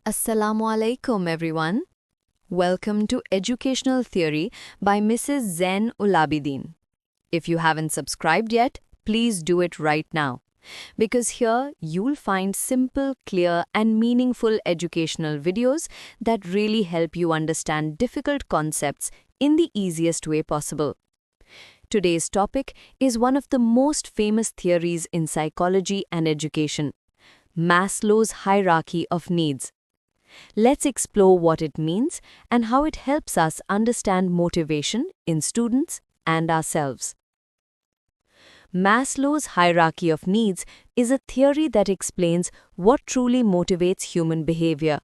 Assalamu alaikum, everyone. Welcome to Educational Theory by Mrs. Zain Ulabidin. If you haven't subscribed yet, please do it right now. Because here you'll find simple, clear, and meaningful educational videos that really help you understand difficult concepts in the easiest way possible. Today's topic is one of the most famous theories in psychology and education, Maslow's hierarchy of needs. Let's explore what it means and how it helps us understand motivation in students and ourselves. Maslow's hierarchy of needs is a theory that explains what truly motivates human behavior.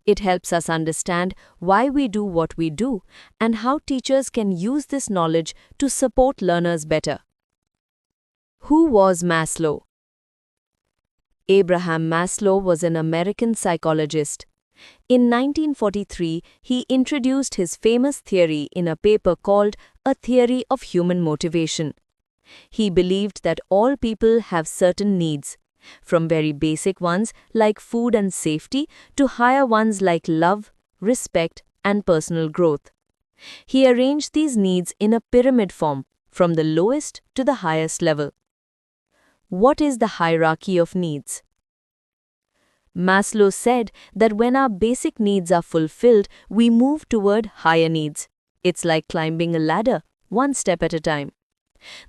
It helps us understand why we do what we do and how teachers can use this knowledge to support learners better. Who was Maslow? Abraham Maslow was an American psychologist. In 1943, he introduced his famous theory in a paper called A Theory of Human Motivation. He believed that all people have certain needs, from very basic ones like food and safety to higher ones like love, respect, and personal growth. He arranged these needs in a pyramid form, from the lowest to the highest level. What is the hierarchy of needs? Maslow said that when our basic needs are fulfilled, we move toward higher needs. It's like climbing a ladder, one step at a time.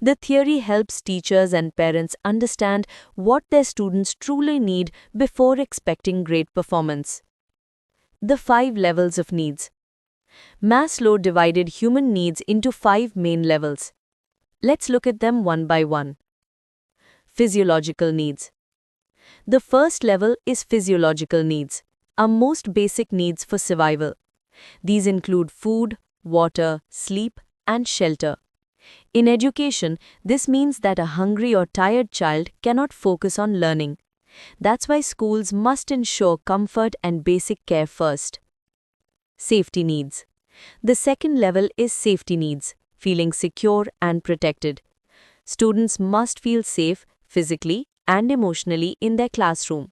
The theory helps teachers and parents understand what their students truly need before expecting great performance. The 5 levels of needs. Maslow divided human needs into 5 main levels. Let's look at them one by one. Physiological needs. The first level is physiological needs, our most basic needs for survival. These include food, water, sleep, and shelter. In education, this means that a hungry or tired child cannot focus on learning. That's why schools must ensure comfort and basic care first. Safety needs. The second level is safety needs, feeling secure and protected. Students must feel safe physically and emotionally in their classroom.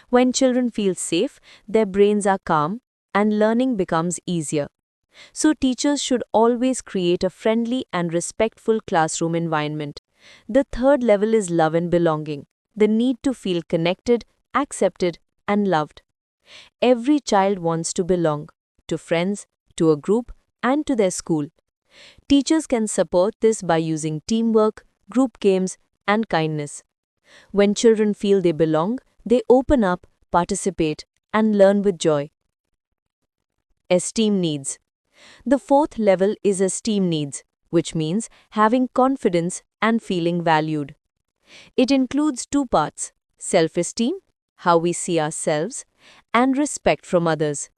When children feel safe, their brains are calm and learning becomes easier. So teachers should always create a friendly and respectful classroom environment. The third level is love and belonging, the need to feel connected, accepted, and loved. Every child wants to belong to friends, to a group, and to their school. Teachers can support this by using teamwork, group games, and kindness. When children feel they belong, they open up, participate, and learn with joy. Esteem needs. The fourth level is esteem needs, which means having confidence and feeling valued. It includes 2 parts: self-esteem, how we see ourselves, and respect from others.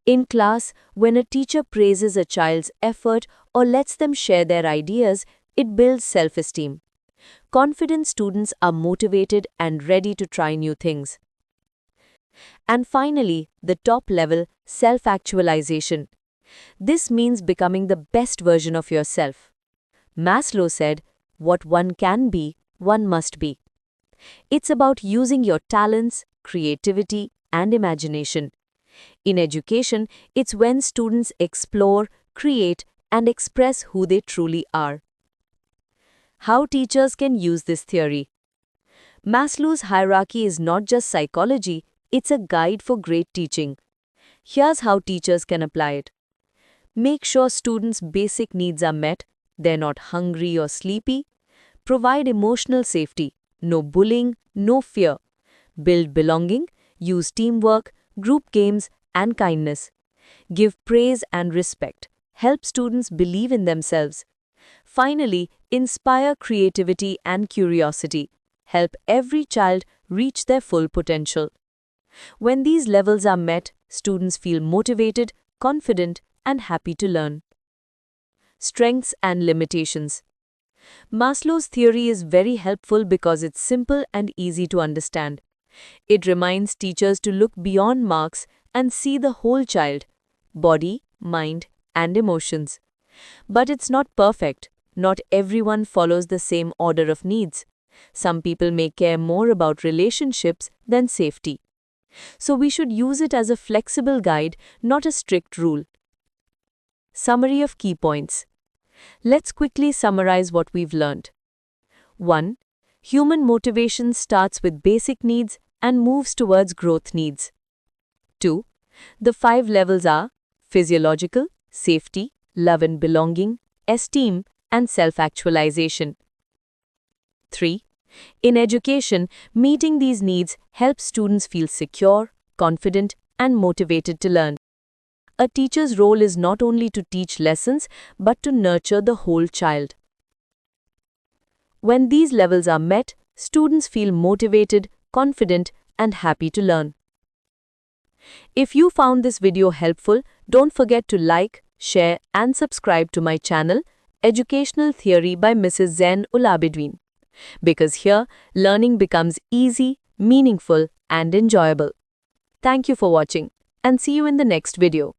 In class, when a teacher praises a child's effort or lets them share their ideas, it builds self-esteem. Confident students are motivated and ready to try new things. And finally, the top level, self-actualization. This means becoming the best version of yourself. Maslow said, "What one can be, one must be." It's about using your talents, creativity, and imagination. In education, it's when students explore, create, and express who they truly are. How teachers can use this theory. Maslow's hierarchy is not just psychology, it's a guide for great teaching. Here's how teachers can apply it. Make sure students' basic needs are met, they're not hungry or sleepy. Provide emotional safety, no bullying, no fear. Build belonging, use teamwork, group games, and kindness. Give praise and respect. Help students believe in themselves. Finally, inspire creativity and curiosity. Help every child reach their full potential. When these levels are met, students feel motivated, confident, and happy to learn. Strengths and limitations. Maslow's theory is very helpful because it's simple and easy to understand. It reminds teachers to look beyond marks and see the whole child, body, mind, and emotions. But it's not perfect. Not everyone follows the same order of needs. Some people may care more about relationships than safety. So we should use it as a flexible guide, not a strict rule. Summary of key points. Let's quickly summarize what we've learned. 1. Human motivation starts with basic needs and moves towards growth needs. 2. The 5 levels are physiological, safety, love and belonging, esteem, and self-actualization. 3. In education, meeting these needs helps students feel secure, confident, and motivated to learn. A teacher's role is not only to teach lessons, but to nurture the whole child. When these levels are met, students feel motivated, confident, and happy to learn. If you found this video helpful, don't forget to like, share, and subscribe to my channel, Educational Theory by Mrs. Zain Ul Abidin. Because here, learning becomes easy, meaningful, and enjoyable. Thank you for watching, and see you in the next video.